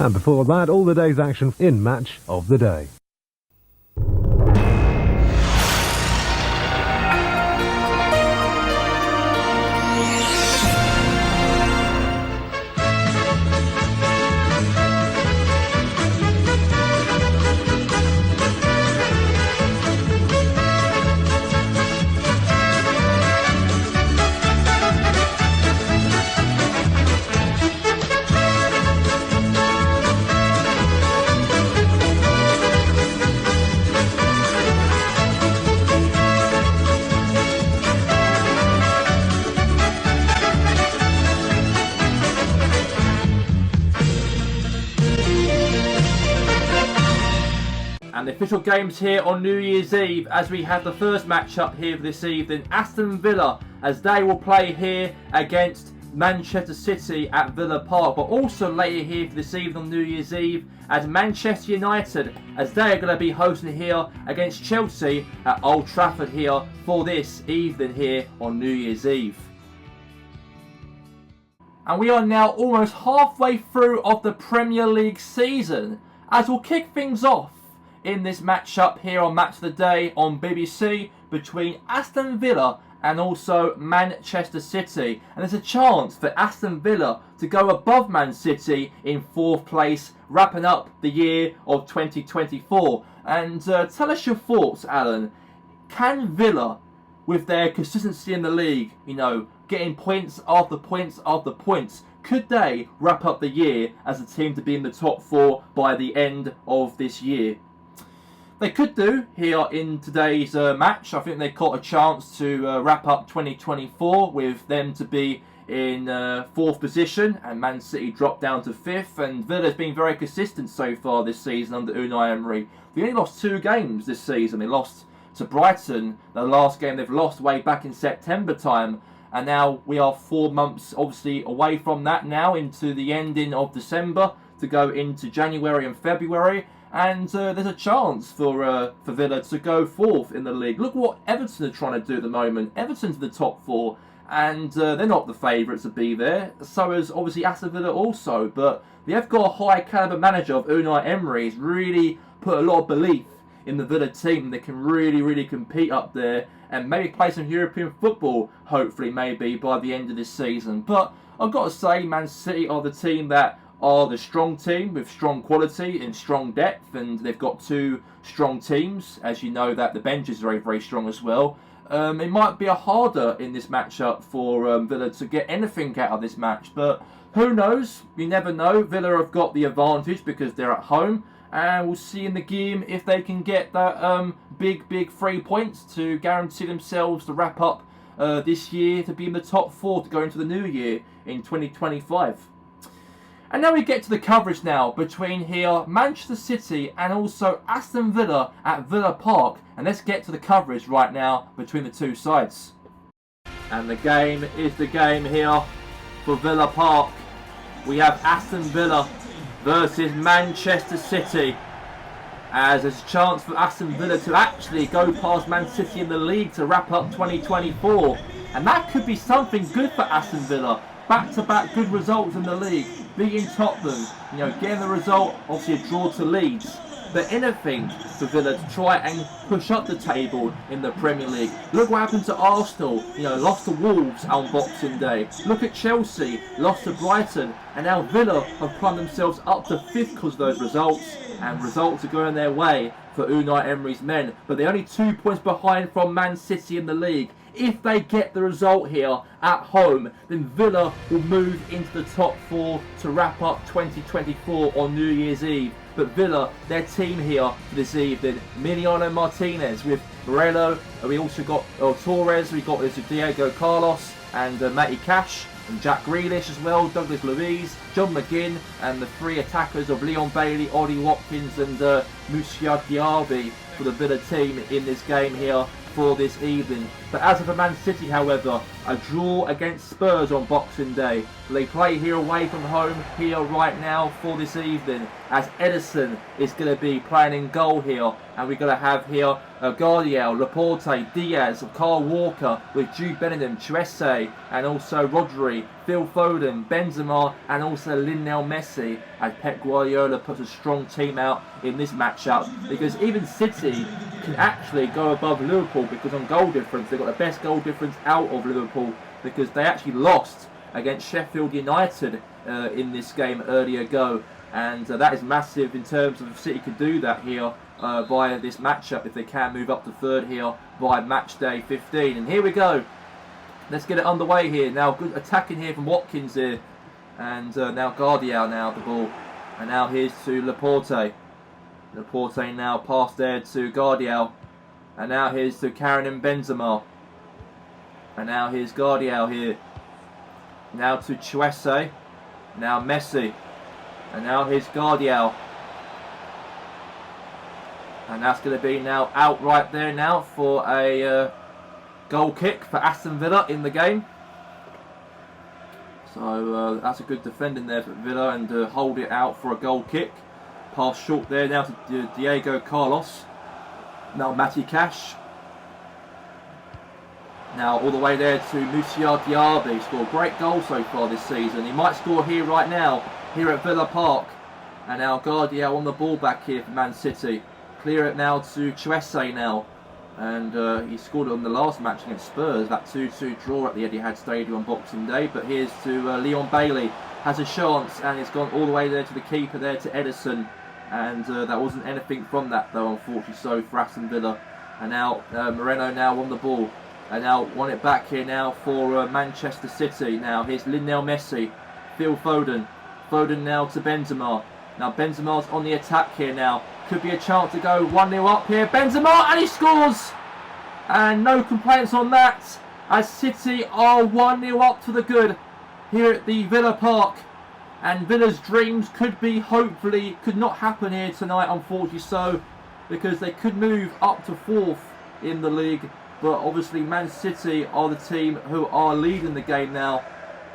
And before that, all the day's action in Match of the Day. And the official games here on New Year's Eve, as we have the first match-up here this evening. Aston Villa, as they will play here against Manchester City at Villa Park. But also later here for this evening on New Year's Eve, as Manchester United, as they are going to be hosting here against Chelsea at Old Trafford here for this evening here on New Year's Eve. And we are now almost halfway through of the Premier League season, as we'll kick things off in this match-up here on Match of the Day on BBC between Aston Villa and also Manchester City. And there's a chance for Aston Villa to go above Man City in 4th place, wrapping up the year of 2024. And tell us your thoughts, Alan. Can Villa, with their consistency in the league, you know, getting points after points after points, could they wrap up the year as a team to be in the top 4 by the end of this year? They could do here in today's match. I think they've got a chance to wrap up 2024 with them to be in 4th position and Man City drop down to 5th. And Villa's been very consistent so far this season under Unai Emery. They only lost 2 games this season. They lost to Brighton, the last game they've lost way back in September time. And now we are 4 months obviously away from that now into the ending of December to go into January and February. And there's a chance for Villa to go 4th in the league. Look what Everton are trying to do at the moment. Everton's in the top 4, and they're not the favourites to be there. So is obviously Aston Villa also. But they have got a high calibre manager of Unai Emery. He's really put a lot of belief in the Villa team. They can really compete up there and maybe play some European football, hopefully, maybe by the end of this season. But I've got to say, Man City are the team that are the strong team with strong quality and strong depth, and they've got 2 strong teams. As you know, that the bench is very strong as well. It might be a harder in this matchup for Villa to get anything out of this match, but who knows? You never know. Villa have got the advantage because they're at home, and we'll see in the game if they can get that big 3 points to guarantee themselves to wrap up this year to be in the top 4 to go into the new year in 2025. And now we get to the coverage now between here Manchester City and also Aston Villa at Villa Park. And let's get to the coverage right now between the 2 sides. And the game is the game here for Villa Park. We have Aston Villa versus Manchester City. As there's a chance for Aston Villa to actually go past Man City in the league to wrap up 2024. And that could be something good for Aston Villa. Back-to-back good results in the league, beating Tottenham, you know, getting the result, obviously a draw to Leeds. But anything for Villa to try and push up the table in the Premier League. Look what happened to Arsenal, you know, lost to Wolves on Boxing Day. Look at Chelsea, lost to Brighton, and now Villa have climbed themselves up to 5th because of those results. And results are going their way for Unai Emery's men. But they're only 2 points behind from Man City in the league. If they get the result here at home, then Villa will move into the top 4 to wrap up 2024 on New Year's Eve. But Villa, their team here for this evening, Emiliano Martinez with Morello, we also got Torres, we got Diego Carlos and Matty Cash and Jack Grealish as well, Douglas Luiz, John McGinn, and the 3 attackers of Leon Bailey, Ollie Watkins and Moussa Diaby for the Villa team in this game here for this evening. But as for Man City, however, a draw against Spurs on Boxing Day. They play here away from home here right now for this evening, as Edison is going to be playing in goal here, and we're going to have here Guardiol, Laporte, Diaz, Kyle Walker with Jude Bellingham, Chuese, and also Rodri, Phil Foden, Benzema, and also Lionel Messi, as Pep Guardiola puts a strong team out in this matchup, because even City can actually go above Liverpool, because on goal difference they've got the best goal difference out of Liverpool, because they actually lost against Sheffield United in this game earlier ago, and that is massive in terms of if City could do that here via this matchup, if they can move up to third here by match day 15. And here we go, let's get it underway here now. Good attacking here from Watkins here, and now Guardiol now the ball, and now here's to Laporte. Laporte now passed there to Guardiol, and now here's to Karim Benzema, and now here's Guardiol here, now to Chuese, now Messi, and now here's Guardiol, and that's going to be now out right there now for a goal kick for Aston Villa in the game. So that's a good defending there for Villa, and hold it out for a goal kick. Pass short there now to Diego Carlos. Now Matty Cash. Now all the way there to Moussa Diaby. Scored a great goal so far this season. He might score here right now, here at Villa Park. And now Guardiola on the ball back here for Man City. Clear it now to Chuese now. And he scored on the last match against Spurs, that 2-2 draw at the Etihad Stadium on Boxing Day. But here's to Leon Bailey. Has a chance, and it's gone all the way there to the keeper there to Edison. And that wasn't anything from that though, unfortunately, so for Aston Villa. And now Moreno now on the ball, and now won it back here now for Manchester City. Now here's Lionel Messi, Phil Foden, Foden now to Benzema. Now Benzema's on the attack here now, could be a chance to go 1-0 up here, Benzema, and he scores! And no complaints on that, as City are 1-0 up to the good here at the Villa Park. And Villa's dreams could be, hopefully, could not happen here tonight, unfortunately so, because they could move up to 4th in the league. But obviously Man City are the team who are leading the game now.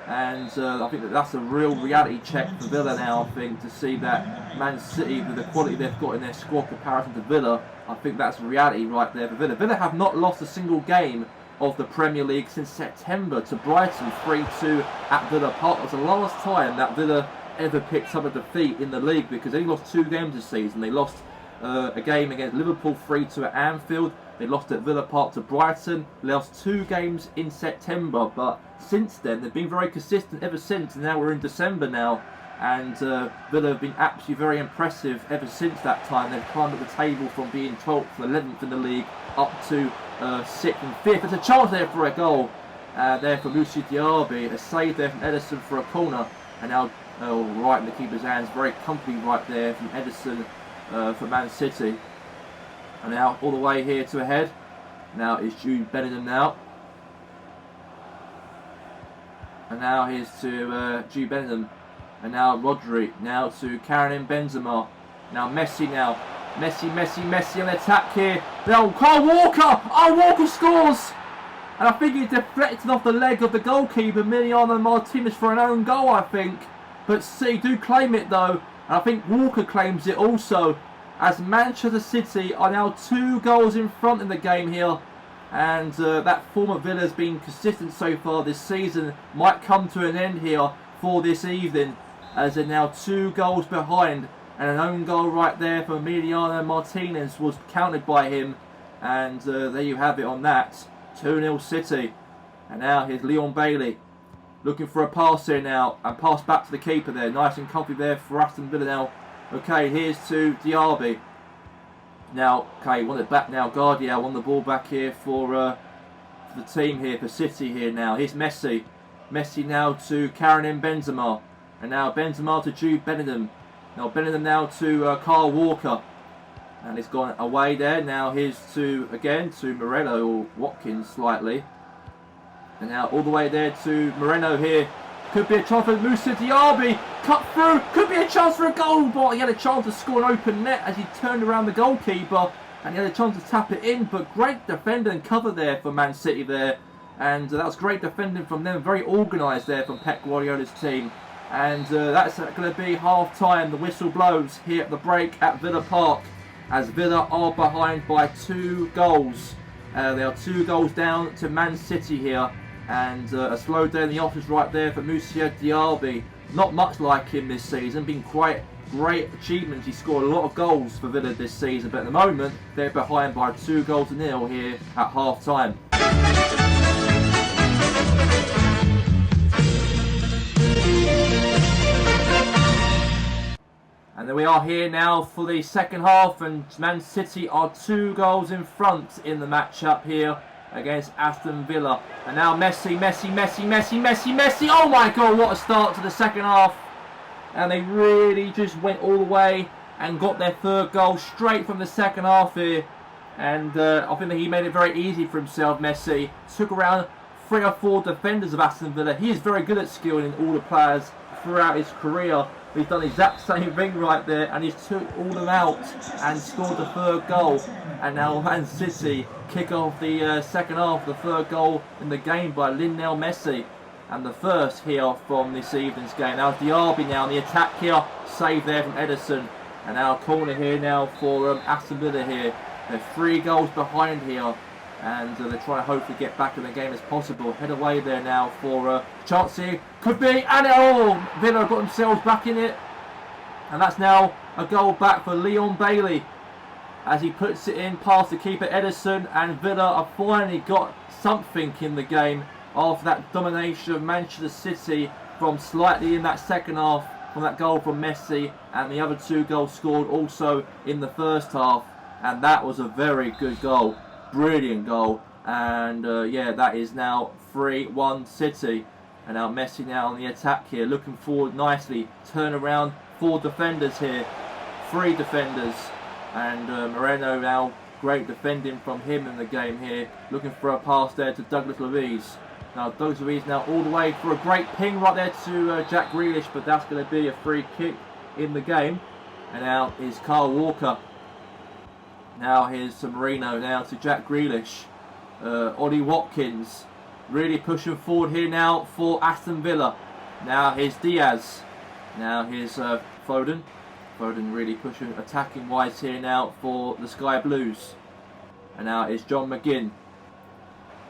And I think that's a real reality check for Villa now, I think, to see that Man City, with the quality they've got in their squad comparison to Villa, I think that's reality right there for Villa. Villa have not lost a single game of the Premier League since September to Brighton, 3-2 at Villa Park. It was the last time that Villa ever picked up a defeat in the league, because they only lost 2 games this season. They lost a game against Liverpool 3-2 at Anfield. They lost at Villa Park to Brighton. They lost 2 games in September, but since then they've been very consistent ever since. And now we're in December now, and Villa have been absolutely very impressive ever since that time. They've climbed up the table from being 12th and 11th in the league up to 6th and 5th. There's a chance there for a goal there for Moussa Diaby. A save there from Edison for a corner, and now right in the keeper's hands, very comfortably right there from Edison for Man City. And now all the way here to ahead. Now it's Jude Bellingham now. And now here's to Jude Bellingham. And now Rodri. Now to Karim Benzema. Now Messi now. Messi on the attack here. Now Kyle Walker! Oh, Walker scores! And I think he deflected off the leg of the goalkeeper, Emiliano Martinez, for an own goal, I think. But City do claim it though. And I think Walker claims it also, as Manchester City are now 2 goals in front in the game here. And that form of Villa has been consistent so far this season. Might come to an end here for this evening, as they're now 2 goals behind. And an own goal right there for Emiliano Martinez was counted by him. And there you have it on that. 2-0 City. And now here's Leon Bailey, looking for a pass here now, and pass back to the keeper there. Nice and comfy there for Aston Villa now. Okay, here's to Diaby. Now, okay, won it back now. Guardiola won the ball back here for the team here, for City here now. Here's Messi. Messi now to Karim Benzema. And now Benzema to Jude Bellingham. Now Bellingham now to Kyle Walker. And it's gone away there. Now here's to, again, to Moreno, or Watkins slightly. And now all the way there to Moreno here. Could be a chance for Moussa Diaby. Cut through. Could be a chance for a goal. But he had a chance to score an open net as he turned around the goalkeeper. And he had a chance to tap it in. But great defender and cover there for Man City there. And that was great defending from them. Very organised there from Pep Guardiola's team. And that's going to be half-time. The whistle blows here at the break at Villa Park, as Villa are behind by 2 goals. They are 2 goals down to Man City here. And a slow day in the office right there for Moussa Diaby. Not much like him this season. Been quite great achievements. He scored a lot of goals for Villa this season. But at the moment, they're behind by 2-0 here at half-time. And then we are here now for the second half, and Man City are 2 goals in front in the matchup here against Aston Villa. And now Messi. Oh my God, what a start to the second half. And they really just went all the way and got their 3rd goal straight from the second half here. And I think that he made it very easy for himself, Messi. Took around 3 or 4 defenders of Aston Villa. He is very good at skilling all the players throughout his career. He's done the exact same thing right there, and he's took all of them out and scored the 3rd goal. And now Man City kick off the second half, the 3rd goal in the game by Lionel Messi, and the first here from this evening's game. Now Diaby now on the attack here, save there from Edison, and now corner here now for Aston Villa here. They're 3 goals behind here, and they're trying to hopefully get back in the game as possible. Head away there now for chance here. Could be, and oh, Villa got themselves back in it. And that's now a goal back for Leon Bailey, as he puts it in past the keeper Edison, and Villa have finally got something in the game after that domination of Manchester City from slightly in that second half, from that goal from Messi, and the other 2 goals scored also in the first half. And that was a very good goal. Brilliant goal, and yeah, that is now 3-1 City. And now Messi now on the attack here, looking forward nicely, turn around, 4 defenders here, 3 defenders, and Moreno now, great defending from him in the game here, looking for a pass there to Douglas Luiz. Now Douglas Luiz now all the way for a great ping right there to Jack Grealish, but that's going to be a free kick in the game. And now is Kyle Walker. Now here's to Marino, now to Jack Grealish. Ollie Watkins really pushing forward here now for Aston Villa. Now here's Diaz. Now here's Foden. Foden really pushing attacking wise here now for the Sky Blues. And now it's John McGinn.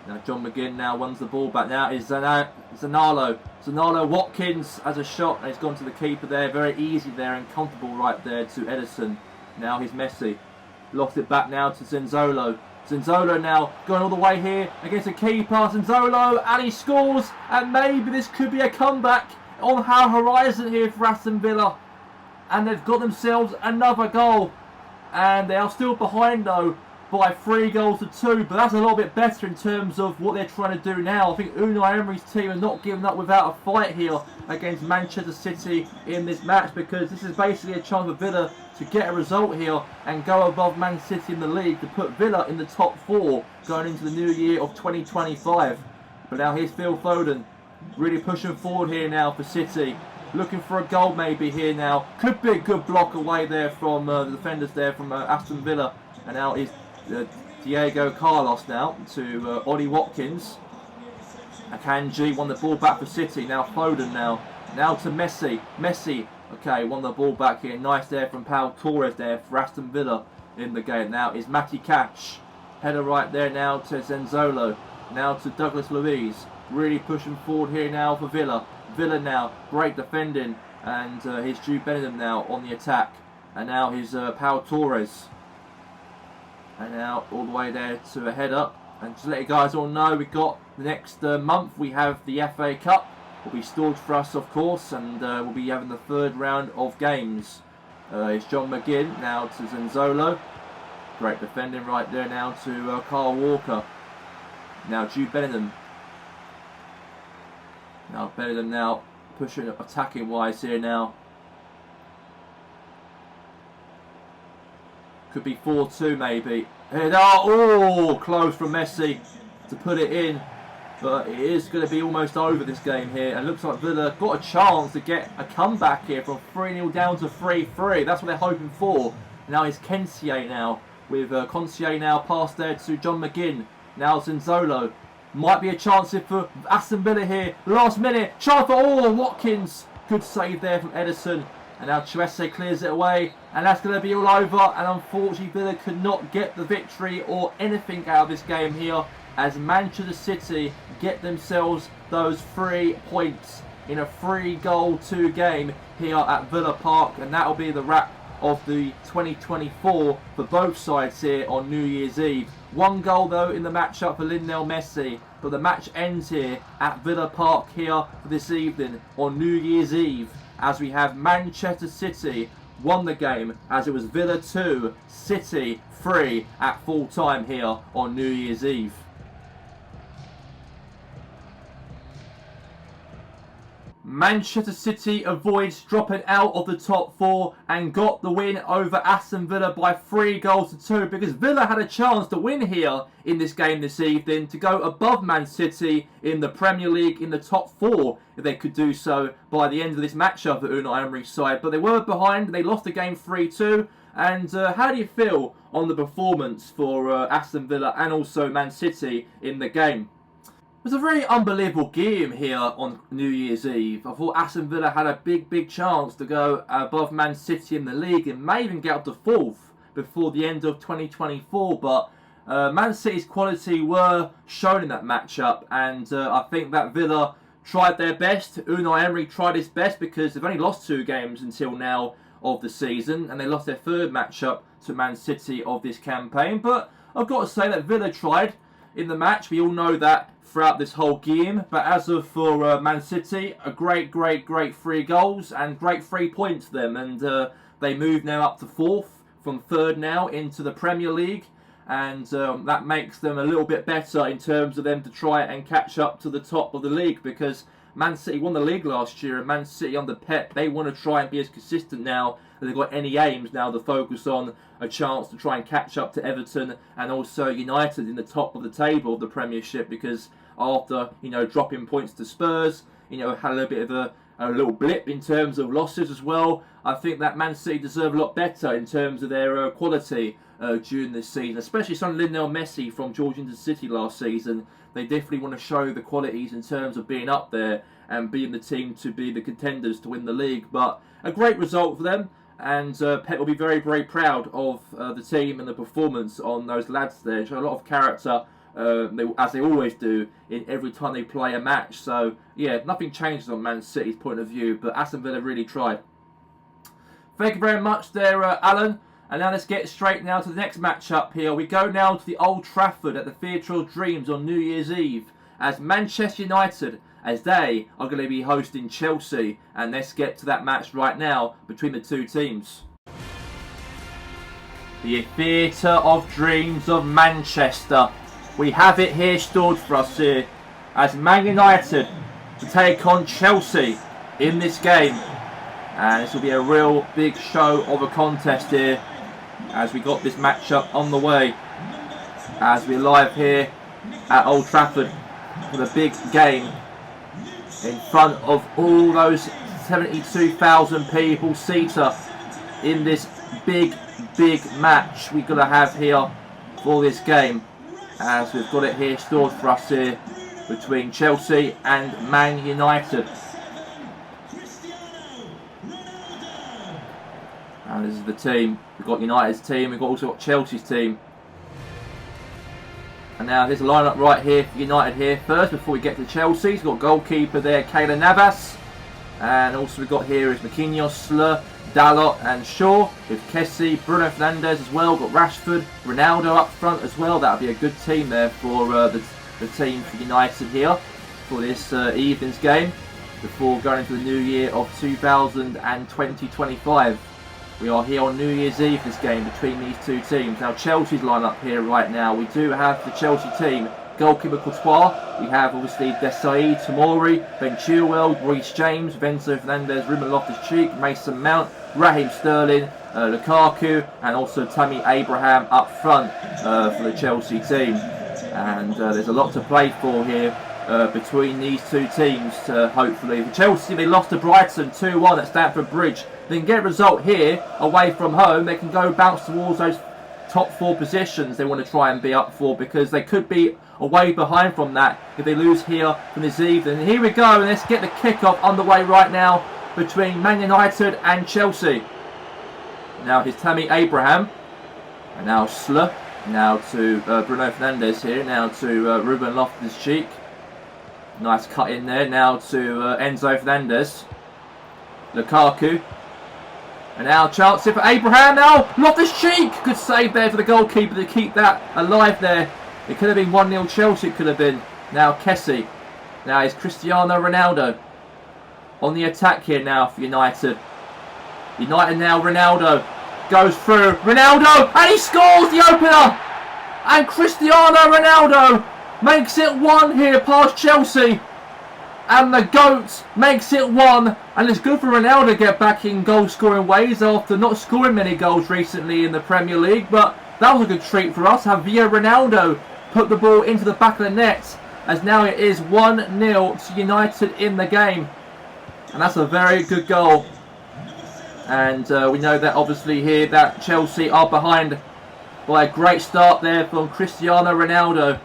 Now John McGinn now wins the ball back. Now is Zanalo. Zanalo Watkins has a shot, and he's gone to the keeper there. Very easy there and comfortable right there to Edison. Now he's Messi. Lost it back now to Zenzolo. Zenzolo now going all the way here against the keeper. Zenzolo, and he scores, and maybe this could be a comeback on our horizon here for Aston Villa. And they've got themselves another goal, and they are still behind though by 3 goals to 2, but that's a little bit better in terms of what they're trying to do now. I think Unai Emery's team are not giving up without a fight here against Manchester City in this match, because this is basically a chance for Villa to get a result here and go above Man City in the league, to put Villa in the top 4 going into the new year of 2025. But now here's Phil Foden, really pushing forward here now for City, looking for a goal maybe here now. Could be a good block away there from the defenders there from Aston Villa. And now is Diego Carlos now to Ollie Watkins. Akanji won the ball back for City. Now Foden now to Messi. Messi, okay, won the ball back here. Nice there from Pau Torres there for Aston Villa in the game. Now is Matty Cash. Header right there now to Zenzolo. Now to Douglas Luiz. Really pushing forward here now for Villa. Villa now, great defending. And here's Jude Bellingham now on the attack. And now here's Pau Torres. And now all the way there to a header. And to let you guys all know, we've got the next month we have the FA Cup. Will be stored for us, of course, and we'll be having the 3rd round of games. It's John McGinn now to Zenzolo. Great defending right there now to Kyle Walker. Now Jude Bellingham. Now Bellingham now pushing attacking wise here now. Could be 4-2 maybe. Oh, close from Messi to put it in. But it is going to be almost over this game here. And it looks like Villa got a chance to get a comeback here from 3-0 down to 3-3. That's what they're hoping for. Now it's Kensier now. With Consier now passed there to John McGinn. Now Zenzolo. Might be a chance here for Aston Villa here. Last minute. Chance for Watkins. Good save there from Edison. And now Chelsea clears it away. And that's going to be all over. And unfortunately, Villa could not get the victory or anything out of this game here, as Manchester City get themselves those 3 points in a 3-goal-2 game here at Villa Park. And that will be the wrap of the 2024 for both sides here on New Year's Eve. 1 goal though in the matchup for Lionel Messi, but the match ends here at Villa Park here for this evening on New Year's Eve, as we have Manchester City won the game, as it was Villa 2, City 3 at full time here on New Year's Eve. Manchester City avoids dropping out of the top 4 and got the win over Aston Villa by 3-2, because Villa had a chance to win here in this game this evening to go above Man City in the Premier League in the top 4 if they could do so by the end of this matchup at Unai Emery's side. But they were behind, they lost the game 3-2. And how do you feel on the performance for Aston Villa and also Man City in the game? It was a very unbelievable game here on New Year's Eve. I thought Aston Villa had a big chance to go above Man City in the league and may even get up to 4th before the end of 2024. But Man City's quality were shown in that matchup, and I think that Villa tried their best. Unai Emery tried his best, because they've only lost 2 games until now of the season, and they lost their 3rd matchup to Man City of this campaign. But I've got to say that Villa tried in the match. We all know that throughout this whole game. But as of for Man City, a great 3 goals and great 3 points for them. And they move now up to 4th from 3rd now into the Premier League. And that makes them a little bit better in terms of them to try and catch up to the top of the league, because Man City won the league last year, and Man City under Pep, they want to try and be as consistent now that they've got any aims now to focus on a chance to try and catch up to Everton and also United in the top of the table of the Premiership, because after, dropping points to Spurs, had a little bit of a little blip in terms of losses as well. I think that Man City deserve a lot better in terms of their quality during this season, especially some Lionel Messi from Georgian City last season. They definitely want to show the qualities in terms of being up there and being the team to be the contenders to win the league. But a great result for them, and Pep will be very proud of the team and the performance on those lads there. They show a lot of character, as they always do in every time they play a match. So yeah, nothing changes on Man City's point of view, but Aston Villa really tried. Thank you very much there, Alan. And now let's get straight now to the next matchup here. We go now to the Old Trafford at the Theatre of Dreams on New Year's Eve, as Manchester United, as they are going to be hosting Chelsea. And let's get to that match right now between the two teams. The Theatre of Dreams of Manchester. We have it here stored for us here, as Man United to take on Chelsea in this game. And this will be a real big show of a contest here, as we got this matchup on the way, as we're live here at Old Trafford for the big game in front of all those 72,000 people seater in this big match we're going to have here for this game, as we've got it here stored for us here between Chelsea and Man United. And this is the team. We've got United's team, we've also got Chelsea's team. And now there's a lineup right here for United here first before we get to Chelsea's. We've got goalkeeper there, Keylor Navas. And also we've got here is Marquinhos, Slur, Dalot and Shaw. With Kessie, Bruno Fernandes as well. We've got Rashford, Ronaldo up front as well. That'll be a good team there for the team for United here for this evening's game, before going into the new year of 2020-25. We are here on New Year's Eve, this game between these two teams. Now Chelsea's lineup here right now. We do have the Chelsea team. Goalkeeper Courtois. We have obviously Desai, Tomori, Ben Chilwell, Reece James, Enzo Fernandez, Ruben Loftus-Cheek, Mason Mount, Raheem Sterling, Lukaku, and also Tammy Abraham up front for the Chelsea team. And there's a lot to play for here between these two teams, hopefully. For Chelsea, they lost to Brighton 2-1 at Stamford Bridge. They can get a result here away from home. They can go bounce towards those top 4 positions they want to try and be up for, because they could be away behind from that if they lose here from this evening. And here we go, and let's get the kick-off underway right now between Man United and Chelsea. Now here's Tammy Abraham, and now Slur, now to Bruno Fernandes here, now to Ruben Loftus-Cheek. Nice cut in there, now to Enzo Fernandez. Lukaku. And now chance here for Abraham, now Loftus-Cheek! Good save there for the goalkeeper to keep that alive there. It could have been 1-0 Chelsea, it could have been. Now Kessie. Now it's Cristiano Ronaldo. On the attack here now for United. United now, Ronaldo. Goes through, Ronaldo! And he scores the opener! And Cristiano Ronaldo makes it 1 here past Chelsea. And the GOAT makes it 1. And it's good for Ronaldo to get back in goal-scoring ways after not scoring many goals recently in the Premier League. But that was a good treat for us. Javier Ronaldo put the ball into the back of the net. As now it is 1-0 to United in the game. And that's a very good goal. And we know that obviously here that Chelsea are behind by a great start there from Cristiano Ronaldo.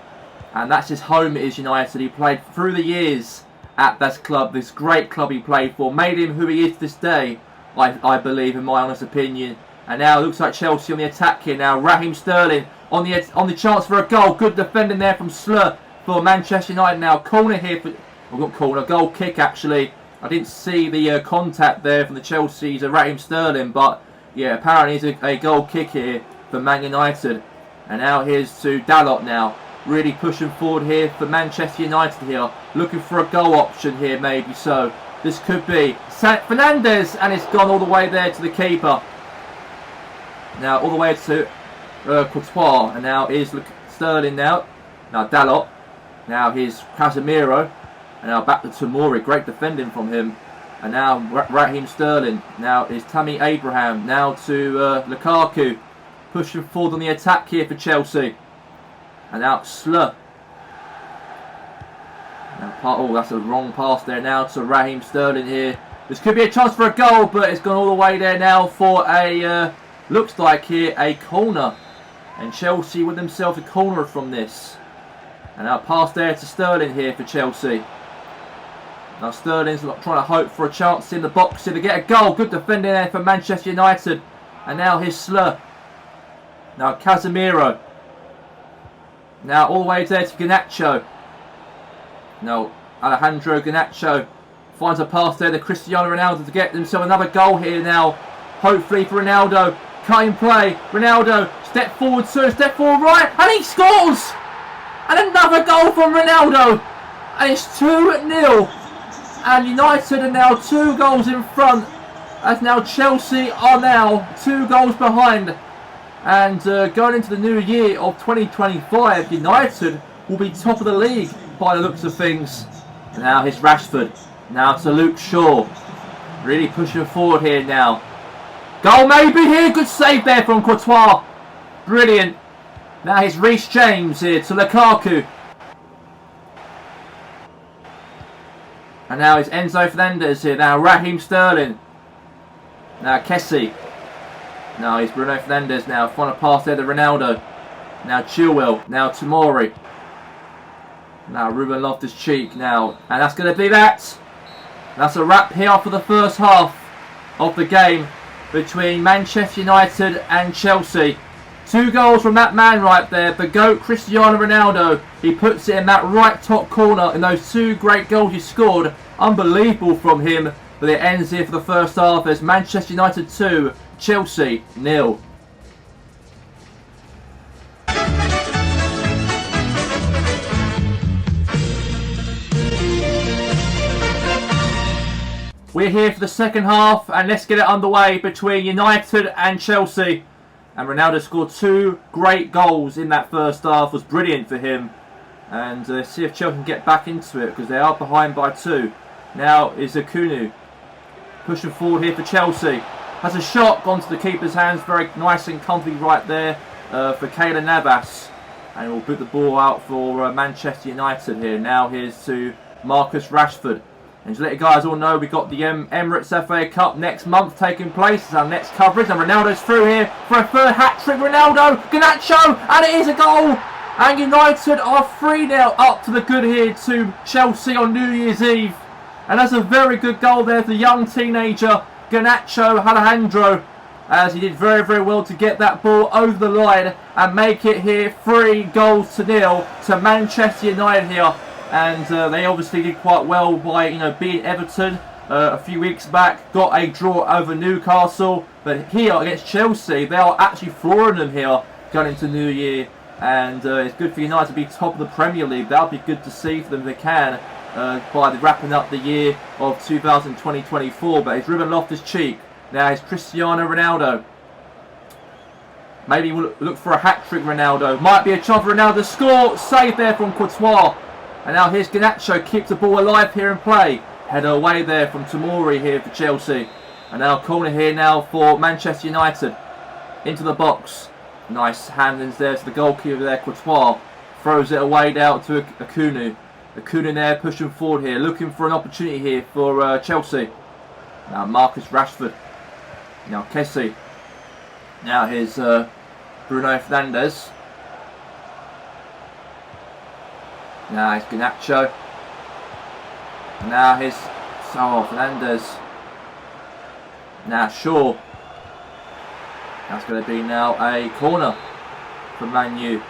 And that's his home, it is United. He played through the years at that club, this great club he played for. Made him who he is this day, I believe, in my honest opinion. And now it looks like Chelsea on the attack here now. Raheem Sterling on the chance for a goal. Good defending there from Slur for Manchester United now. Corner here for... well, not corner, goal kick actually. I didn't see the contact there from the Chelsea's Raheem Sterling, but yeah, apparently it's a goal kick here for Man United. And now here's to Dalot now. Really pushing forward here for Manchester United here. Looking for a goal option here, maybe so. This could be Fernandes, and it's gone all the way there to the keeper. Now all the way to Courtois, and now is Sterling now. Now Dalot. Now here's Casemiro. And now back to Tomori, great defending from him. And now Raheem Sterling. Now is Tammy Abraham. Now to Lukaku. Pushing forward on the attack here for Chelsea. And now Slur. Oh, that's a wrong pass there now to Raheem Sterling here. This could be a chance for a goal, but it's gone all the way there now for a, looks like here, a corner. And Chelsea with themselves a corner from this. And now pass there to Sterling here for Chelsea. Now Sterling's trying to hope for a chance in the box here to get a goal. Good defending there for Manchester United. And now here's Slur. Now Casemiro. Now all the way there to Garnacho. Now Alejandro Garnacho finds a pass there to Cristiano Ronaldo to get himself another goal here now. Hopefully for Ronaldo. Cutting play. Ronaldo. Step forward 2. Step forward right. And he scores! And another goal from Ronaldo. And it's 2-0. And United are now 2 goals in front. As now Chelsea are now 2 goals behind. And going into the new year of 2025, United will be top of the league by the looks of things. And now here's Rashford. Now to Luke Shaw. Really pushing forward here now. Goal maybe here. Good save there from Courtois. Brilliant. Now here's Reece James here to Lukaku. And now it's Enzo Fernandez here. Now Raheem Sterling. Now Kessie. Now it's Bruno Fernandes now. Final pass there to Ronaldo. Now Chilwell. Now Tomori. Now Ruben Loftus-Cheek now. And that's going to be that. That's a wrap here for the first half of the game between Manchester United and Chelsea. 2 goals from that man right there, the GOAT Cristiano Ronaldo. He puts it in that right top corner in those 2 great goals he scored. Unbelievable from him. But it ends here for the first half as Manchester United 2, Chelsea 0. We're here for the second half and let's get it underway between United and Chelsea. And Ronaldo scored 2 great goals in that first half. It was brilliant for him. And see if Chelsea can get back into it because they are behind by 2. Now is Akunu pushing forward here for Chelsea. Has a shot gone to the keeper's hands. Very nice and comfy right there for Keylor Navas. And we'll put the ball out for Manchester United here. Now here's to Marcus Rashford. And to let you guys all know, we've got the Emirates FA Cup next month taking place. It's our next coverage. And Ronaldo's through here for a 3rd hat-trick. Ronaldo, Garnacho, and it is a goal. And United are 3-0 up to the good here to Chelsea on New Year's Eve. And that's a very good goal there for the young teenager, Garnacho Alejandro, as he did very, very well to get that ball over the line and make it here 3-0 to Manchester United here. And they obviously did quite well by, beating Everton a few weeks back, got a draw over Newcastle. But here against Chelsea, they are actually flooring them here going into New Year. And it's good for United to be top of the Premier League. That would be good to see for them if they can by wrapping up the year of 2020-24. But it's Ruben Loftus-Cheek. Now it's Cristiano Ronaldo. Maybe we'll look for a hat-trick Ronaldo. Might be a chance for Ronaldo to score. Save there from Courtois. And now here's Garnacho. Keeps the ball alive here in play. Header away there from Tomori here for Chelsea. And now corner here now for Manchester United. Into the box. Nice handings there to the goalkeeper there, Courtois. Throws it away down to Akunu. Akunu there pushing forward here. Looking for an opportunity here for Chelsea. Now Marcus Rashford. Now Kessie. Now here's Bruno Fernandes. Now it's Garnacho. Now here's Fernandes. Now Shaw. That's going to be now a corner from Man U.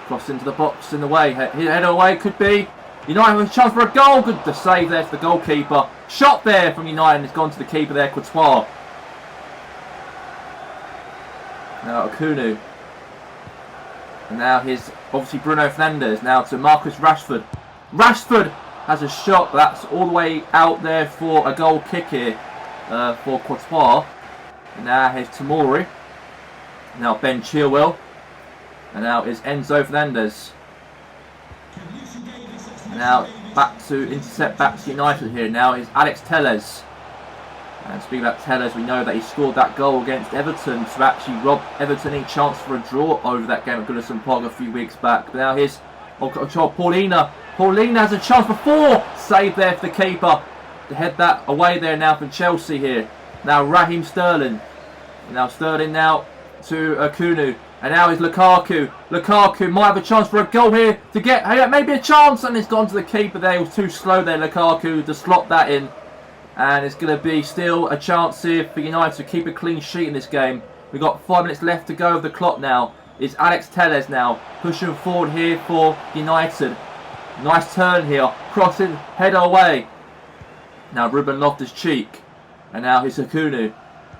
Cross into the box in the way. Header away could be. United with a chance for a goal. Good to save there for the goalkeeper. Shot there from United and it's gone to the keeper there, Courtois. Now Akunu. And now here's obviously Bruno Fernandes. Now to Marcus Rashford. Rashford has a shot. That's all the way out there for a goal kick here for Courtois. And now here's Tomori. Now Ben Chilwell. And now is Enzo Fernandez. Now back to intercept back to United here. Now is Alex Telles. And speaking about Telles, we know that he scored that goal against Everton to actually rob Everton any chance for a draw over that game at Goodison Park a few weeks back. But now here's Paulina. Paulina has a chance for 4. Save there for the keeper. To head that away there now for Chelsea here. Now Raheem Sterling. Now Sterling now to Akunu. And now is Lukaku. Lukaku might have a chance for a goal here to get maybe a chance. And it's gone to the keeper there. He was too slow there, Lukaku, to slot that in. And it's going to be still a chance here for United to keep a clean sheet in this game. We've got 5 minutes left to go of the clock now. It's Alex Telles now pushing forward here for United. Nice turn here. Crossing, header away. Now Ruben Loftus-Cheek. And now here's Akunu.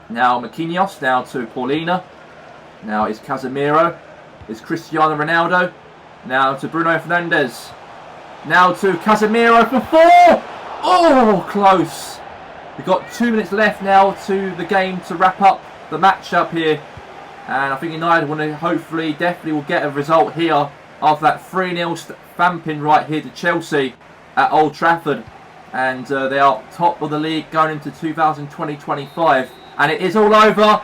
Now Marquinhos, now to Paulina. Now it's Casemiro. It's Cristiano Ronaldo. Now to Bruno Fernandes. Now to Casemiro for 4! Oh, close. We've got 2 minutes left now to the game to wrap up the match up here. And I think United want to hopefully, definitely will get a result here after that 3-0 vamping right here to Chelsea at Old Trafford. And they are top of the league going into 2020-25. And it is all over.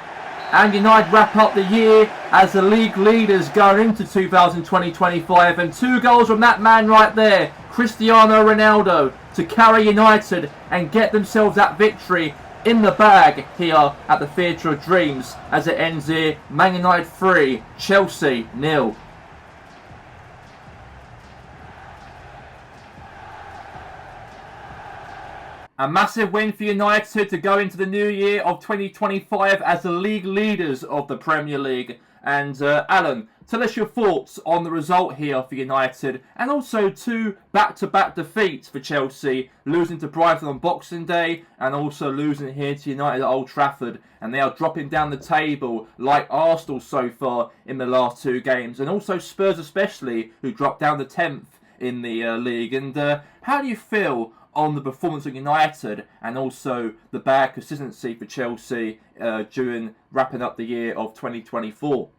And United wrap up the year as the league leaders going into 2020-25. And 2 goals from that man right there, Cristiano Ronaldo, to carry United and get themselves that victory in the bag here at the Theatre of Dreams as it ends here. Man United 3, Chelsea 0. A massive win for United to go into the new year of 2025 as the league leaders of the Premier League. And Alan, tell us your thoughts on the result here for United, and also 2 back-to-back defeats for Chelsea, losing to Brighton on Boxing Day and also losing here to United at Old Trafford. And they are dropping down the table like Arsenal so far in the last 2 games, and also Spurs especially, who dropped down to 10th in the league. And how do you feel on the performance of United and also the bad consistency for Chelsea during wrapping up the year of 2024?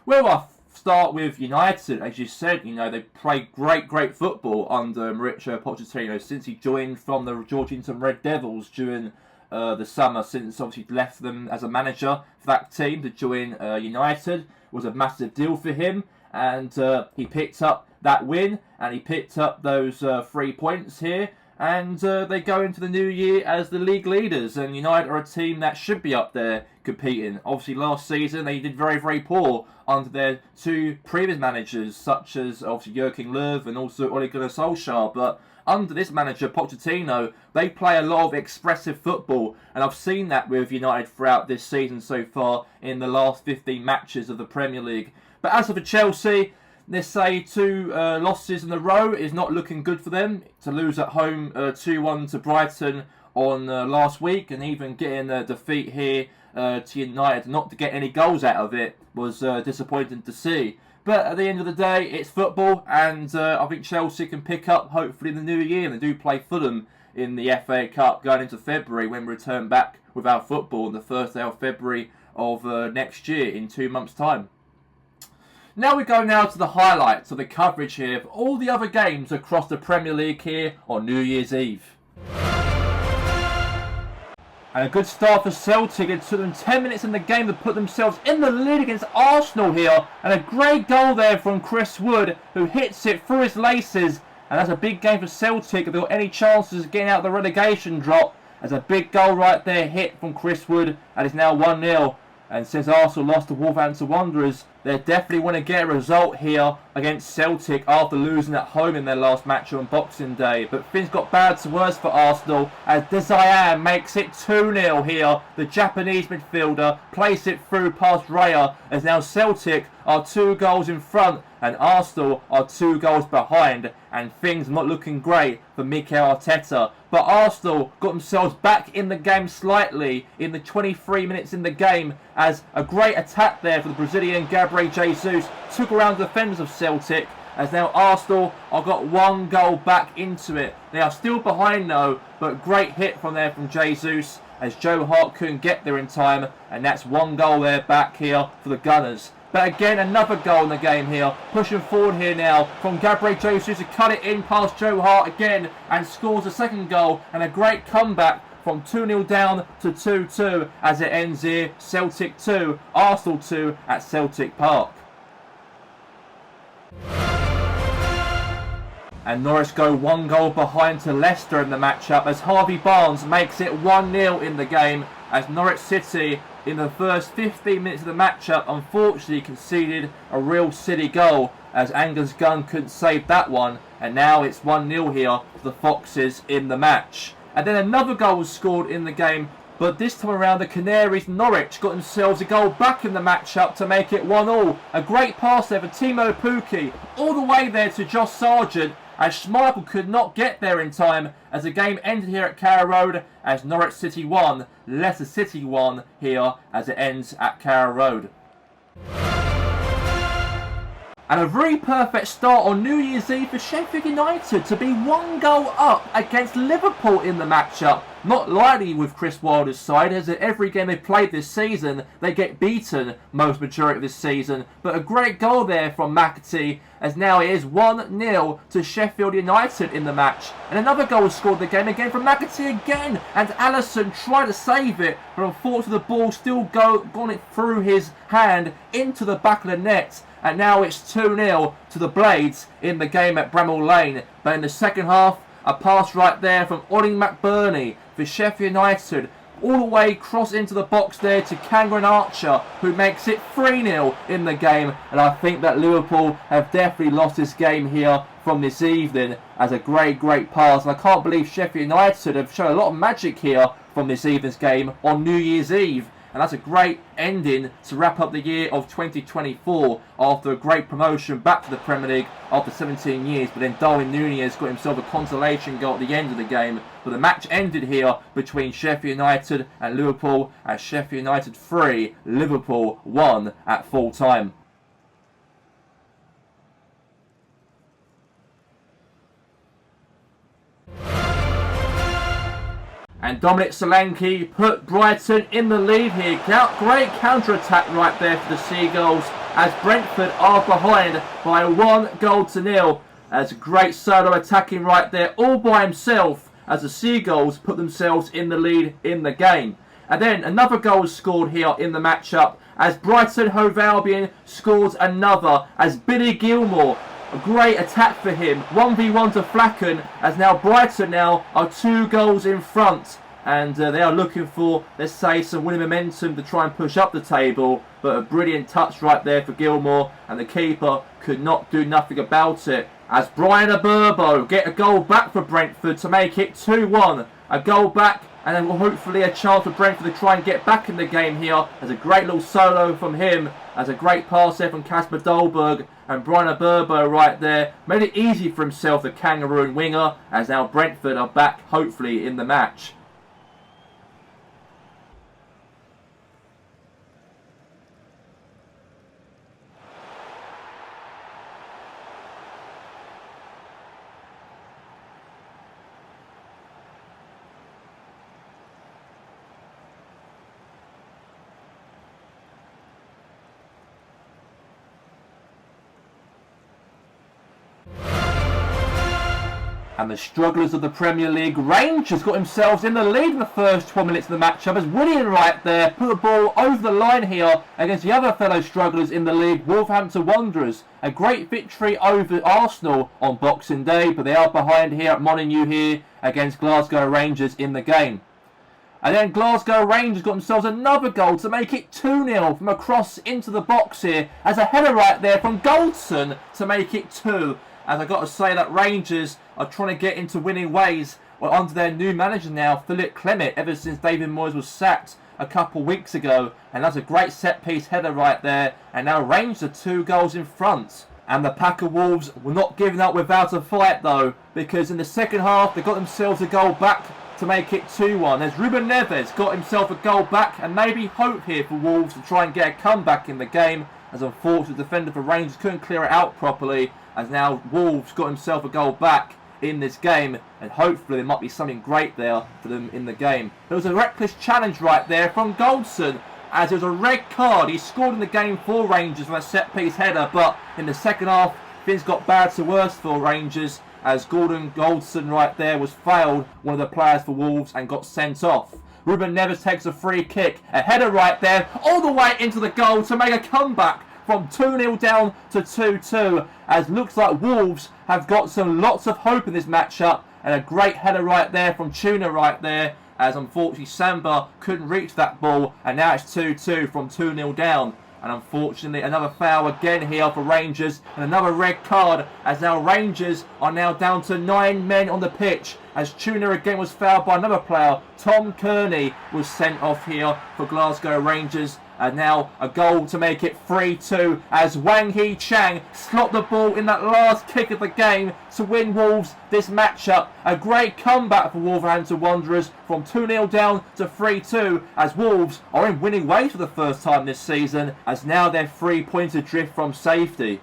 Well, I'll start with United. As you said, they play great football under Mauricio Pochettino since he joined from the Georgington Red Devils during the summer, since obviously he left them as a manager for that team to join United. It was a massive deal for him, and he picked up that win, and he picked up those 3 points here and they go into the new year as the league leaders, and United are a team that should be up there competing. Obviously last season they did very, very poor under their two previous managers, such as obviously Jurgen Löw and also Ole Gunnar Solskjaer, but under this manager, Pochettino, they play a lot of expressive football, and I've seen that with United throughout this season so far in the last 15 matches of the Premier League. But as for Chelsea, let's say two losses in a row is not looking good for them. To lose at home 2-1 to Brighton on last week, and even getting a defeat here to United, not to get any goals out of it, was disappointing to see. But at the end of the day, it's football, and I think Chelsea can pick up hopefully in the new year. And they do play Fulham in the FA Cup going into February, when we return back with our football on the first day of February of next year, in 2 months' time. Now we go now to the highlights of the coverage here of all the other games across the Premier League here on New Year's Eve. And a good start for Celtic. It took them 10 minutes in the game to put themselves in the lead against Arsenal here. And a great goal there from Chris Wood, who hits it through his laces. And that's a big game for Celtic if they've got any chances of getting out of the relegation drop. There's a big goal right there hit from Chris Wood, and it's now 1-0. And since Arsenal lost to Wolverhampton Wanderers, they definitely want to get a result here against Celtic after losing at home in their last match on Boxing Day. But things got bad to worse for Arsenal as Desire makes it 2-0 here. The Japanese midfielder plays it through past Raya, as now Celtic are 2 goals in front and Arsenal are 2 goals behind, and things not looking great for Mikel Arteta. But Arsenal got themselves back in the game slightly in the 23 minutes in the game, as a great attack there for the Brazilian Gabriel Jesus took around the defenders of Celtic, as now Arsenal have got 1 goal back into it. They are still behind though, but great hit from Jesus, as Joe Hart couldn't get there in time, and that's 1 goal there back here for the Gunners. But again, another goal in the game here, pushing forward here now from Gabriel Jesus to cut it in past Joe Hart again, and scores a second goal, and a great comeback from 2-0 down to 2-2 as it ends here. Celtic 2, Arsenal 2 at Celtic Park. And Norwich go 1 goal behind to Leicester in the matchup, as Harvey Barnes makes it 1-0 in the game, as Norwich City in the first 15 minutes of the matchup unfortunately conceded a real silly goal, as Angus Gunn couldn't save that one, and now it's 1-0 here for the Foxes in the match. And then another goal was scored in the game, but this time around the Canaries Norwich got themselves a goal back in the matchup to make it 1-1. A great pass there for Timo Pukki, all the way there to Josh Sargent, as Schmeichel could not get there in time, as the game ended here at Carrow Road as Norwich City 1, Leicester City 1 here as it ends at Carrow Road. And a very perfect start on New Year's Eve for Sheffield United to be 1 goal up against Liverpool in the matchup. Not likely with Chris Wilder's side, as at every game they played this season, they get beaten most majority of this season. But a great goal there from McAtee, as now it is 1-0 to Sheffield United in the match. And another goal was scored in the game again from McAtee again, and Alisson tried to save it, but unfortunately the ball still gone it through his hand into the back of the net. And now it's 2-0 to the Blades in the game at Bramall Lane. But in the second half, a pass right there from Ollie McBurney for Sheffield United, all the way cross into the box there to Cameron Archer, who makes it 3-0 in the game. And I think that Liverpool have definitely lost this game here from this evening, as a great pass. And I can't believe Sheffield United have shown a lot of magic here from this evening's game on New Year's Eve. And that's a great ending to wrap up the year of 2024 after a great promotion back to the Premier League after 17 years. But then Darwin Núñez got himself a consolation goal at the end of the game. But the match ended here between Sheffield United and Liverpool at Sheffield United 3, Liverpool 1 at full time. And Dominic Solanke put Brighton in the lead here. Great counter-attack right there for the Seagulls, as Brentford are behind by 1-0. As a great solo attacking right there all by himself, as the Seagulls put themselves in the lead in the game. And then another goal was scored here in the matchup, as Brighton Hove Albion scores another, as Billy Gilmore A great attack for him. 1v1 to Flacken, as now Brighton now are 2 goals in front. And they are looking for, let's say, some winning momentum to try and push up the table. But a brilliant touch right there for Gilmore. And the keeper could not do nothing about it. As Brian Aburbo get a goal back for Brentford to make it 2-1. A goal back, and then hopefully a chance for Brentford to try and get back in the game here. There's a great little solo from him. As a great pass there from Kasper Dolberg. And Brian Aburbo right there made it easy for himself, the Kangaroon winger. As now Brentford are back, hopefully, in the match. And the strugglers of the Premier League, Rangers, got themselves in the lead in the first 12 minutes of the matchup as Willian right there put the ball over the line here against the other fellow strugglers in the league, Wolverhampton Wanderers. A great victory over Arsenal on Boxing Day, but they are behind here at Molineux here against Glasgow Rangers in the game. And then Glasgow Rangers got themselves another goal to make it 2-0 from a cross into the box here as a header right there from Goldson to make it 2. As I've got to say that Rangers are trying to get into winning ways under their new manager now, Philip Clement, ever since David Moyes was sacked a couple weeks ago. And that's a great set-piece header right there. And now Rangers are 2 goals in front. And the pack of Wolves were not giving up without a fight though, because in the second half they got themselves a goal back to make it 2-1. As Ruben Neves got himself a goal back, and maybe hope here for Wolves to try and get a comeback in the game, as unfortunately the defender for Rangers couldn't clear it out properly. As now Wolves got himself a goal back in this game, and hopefully there might be something great there for them in the game. There was a reckless challenge right there from Goldson, as it was a red card. He scored in the game for Rangers from a set-piece header, but in the second half things got bad to worse for Rangers, as Gordon Goldson right there was failed, one of the players for Wolves, and got sent off. Ruben Neves takes a free kick, a header right there, all the way into the goal to make a comeback from 2-0 down to 2-2, as looks like Wolves have got some lots of hope in this matchup, and a great header right there from Tuna right there, as unfortunately Samba couldn't reach that ball, and now it's 2-2 from 2-0 down. And unfortunately another foul again here for Rangers, and another red card, as now Rangers are now down to 9 men on the pitch, as Tuna again was fouled by another player. Tom Kearney was sent off here for Glasgow Rangers. And now a goal to make it 3-2 as Wang Hee Chang slot the ball in that last kick of the game to win Wolves this matchup. A great comeback for Wolverhampton Wanderers from 2-0 down to 3-2, as Wolves are in winning ways for the first time this season, as now they're 3 points adrift from safety.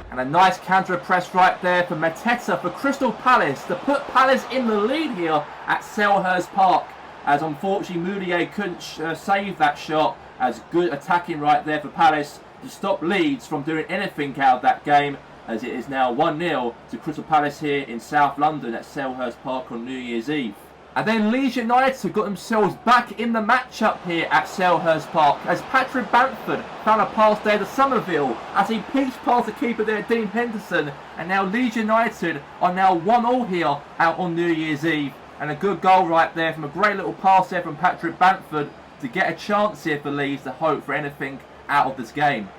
And a nice counter press right there for Mateta for Crystal Palace to put Palace in the lead here at Selhurst Park. As unfortunately Mounier couldn't save that shot, as good attacking right there for Palace to stop Leeds from doing anything out of that game, as it is now 1-0 to Crystal Palace here in South London at Selhurst Park on New Year's Eve. And then Leeds United got themselves back in the matchup here at Selhurst Park, as Patrick Bamford found a pass there to Somerville as he peached past the keeper there, Dean Henderson, and now Leeds United are now 1-1 here out on New Year's Eve. And a good goal right there from a great little pass there from Patrick Bamford to get a chance here for Leeds to hope for anything out of this game.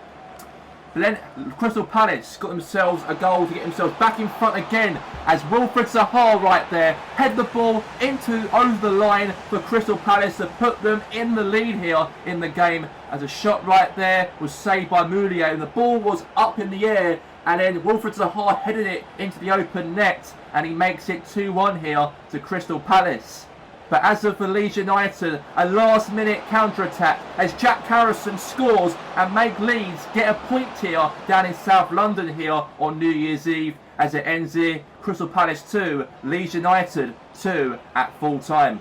But then Crystal Palace got themselves a goal to get themselves back in front again, as Wilfred Zaha right there head the ball over the line for Crystal Palace to put them in the lead here in the game, as a shot right there was saved by Mounier and the ball was up in the air, and then Wilfred Zaha headed it into the open net, and he makes it 2-1 here to Crystal Palace. But as of for Leeds United, a last minute counter-attack as Jack Harrison scores and make Leeds get a point here down in South London here on New Year's Eve, as it ends here Crystal Palace 2, Leeds United 2 at full time.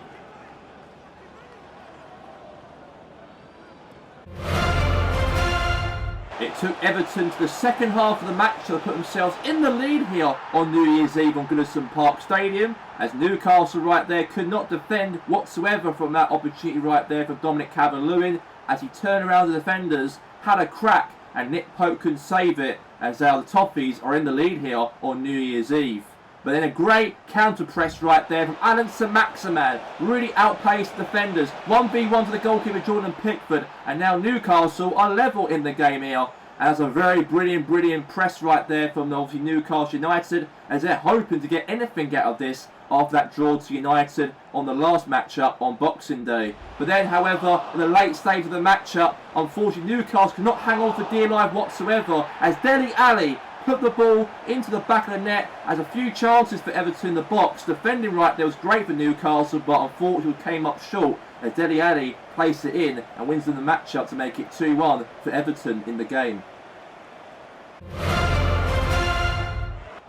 It took Everton to the second half of the match to put themselves in the lead here on New Year's Eve on Goodison Park Stadium, as Newcastle right there could not defend whatsoever from that opportunity right there for Dominic Calvert-Lewin, as he turned around the defenders, had a crack and Nick Pope couldn't save it as the Toffees are in the lead here on New Year's Eve. But then a great counter press right there from Alan Saint-Maximin. Really outpaced defenders. 1v1 to the goalkeeper Jordan Pickford. And now Newcastle are level in the game here. And that's a very brilliant press right there from obviously Newcastle United, as they're hoping to get anything out of this after that draw to United on the last matchup on Boxing Day. But then, however, in the late stage of the matchup, unfortunately Newcastle could not hang on for dear life whatsoever, as Dele Alli put the ball into the back of the net, as a few chances for Everton in the box. Defending right there was great for Newcastle, but unfortunately came up short as Dele Alli placed it in and wins them the matchup to make it 2-1 for Everton in the game.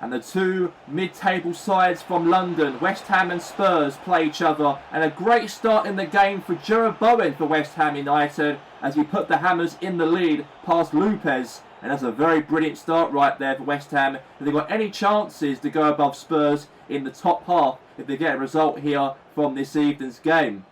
And the two mid-table sides from London, West Ham and Spurs, play each other. And a great start in the game for Jarrod Bowen for West Ham United, as he put the Hammers in the lead past Lopez. And that's a very brilliant start right there for West Ham. If they've got any chances to go above Spurs in the top half if they get a result here from this evening's game.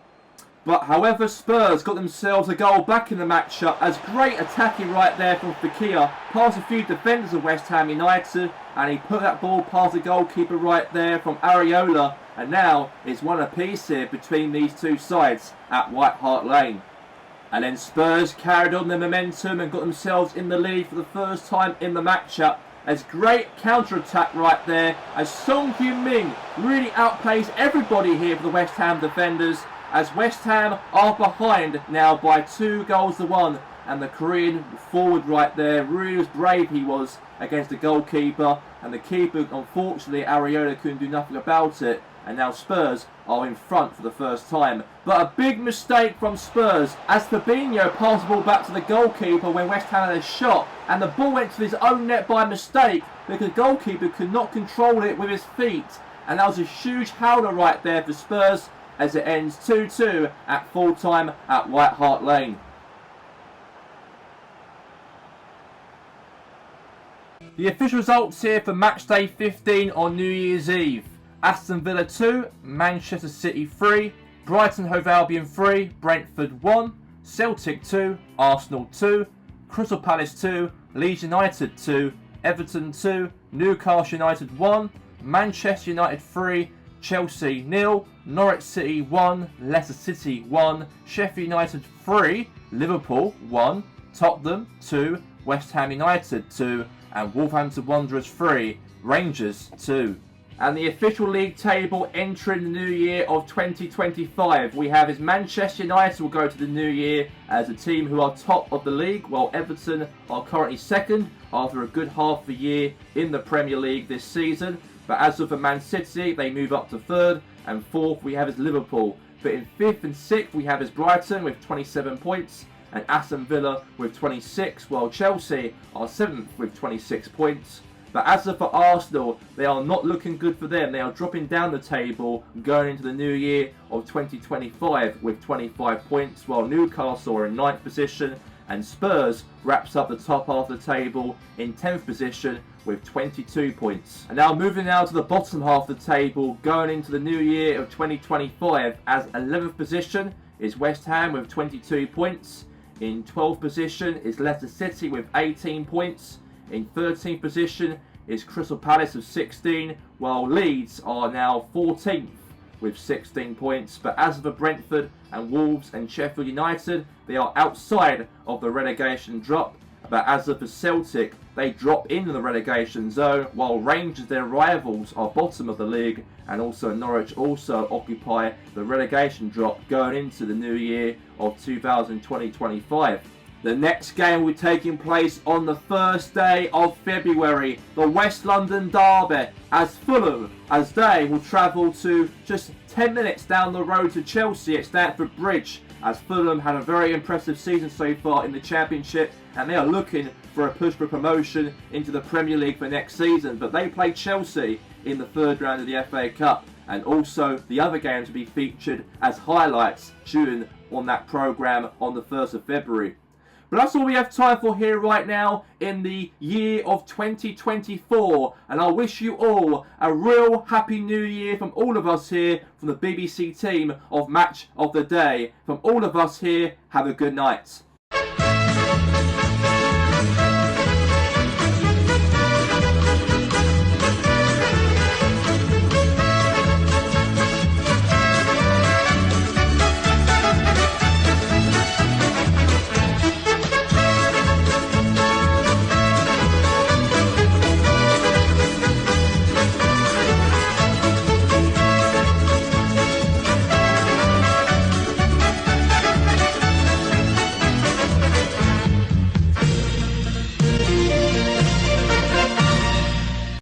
But however, Spurs got themselves a goal back in the matchup, as great attacking right there from Fekir past a few defenders of West Ham United, and he put that ball past the goalkeeper right there from Areola, and now it's one apiece here between these two sides at White Hart Lane. And then Spurs carried on their momentum and got themselves in the lead for the first time in the matchup, as great counter-attack right there, as Song Heung-min really outpaced everybody here for the West Ham defenders, as West Ham are behind now by 2-1, and the Korean forward right there really was brave, he was, against the goalkeeper, and the keeper, unfortunately, Areola couldn't do nothing about it, and now Spurs are in front for the first time. But a big mistake from Spurs, as Fabinho passed the ball back to the goalkeeper when West Ham had a shot, and the ball went to his own net by mistake because the goalkeeper could not control it with his feet, and that was a huge howler right there for Spurs, as it ends 2-2 at full time at White Hart Lane. The official results here for match day 15 on New Year's Eve. Aston Villa 2, Manchester City 3, Brighton Hove Albion 3, Brentford 1, Celtic 2, Arsenal 2, Crystal Palace 2, Leeds United 2, Everton 2, Newcastle United 1, Manchester United 3, Chelsea 0, Norwich City 1, Leicester City 1, Sheffield United 3, Liverpool 1, Tottenham 2, West Ham United 2, and Wolverhampton Wanderers 3, Rangers 2. And the official league table entering the new year of 2025, we have is Manchester United will go to the new year as a team who are top of the league, while Everton are currently second after a good half a year in the Premier League this season. But as for Man City, they move up to third, and fourth we have is Liverpool. But in fifth and sixth we have is Brighton with 27 points, and Aston Villa with 26, while Chelsea are seventh with 26 points. But as for Arsenal, they are not looking good for them. They are dropping down the table going into the new year of 2025 with 25 points, while Newcastle are in 9th position, and Spurs wraps up the top half of the table in 10th position with 22 points. And now moving now to the bottom half of the table going into the new year of 2025, as 11th position is West Ham with 22 points. In 12th position is Leicester City with 18 points. In 13th position is Crystal Palace with 16, while Leeds are now 14th with 16 points. But as for Brentford and Wolves and Sheffield United, they are outside of the relegation drop. But as for Celtic, they drop into the relegation zone, while Rangers, their rivals, are bottom of the league, and also Norwich also occupy the relegation drop going into the new year of 2020-25. The next game will be taking place on the first day of February, the West London Derby, as Fulham, as they will travel to just 10 minutes down the road to Chelsea at Stamford Bridge, as Fulham had a very impressive season so far in the Championship, and they are looking for a push for promotion into the Premier League for next season. But they play Chelsea in the third round of the FA Cup, and also the other games will be featured as highlights during on that programme on the 1st of February. But that's all we have time for here right now in the year of 2024. And I wish you all a real happy new year from all of us here from the BBC team of Match of the Day. From all of us here, have a good night.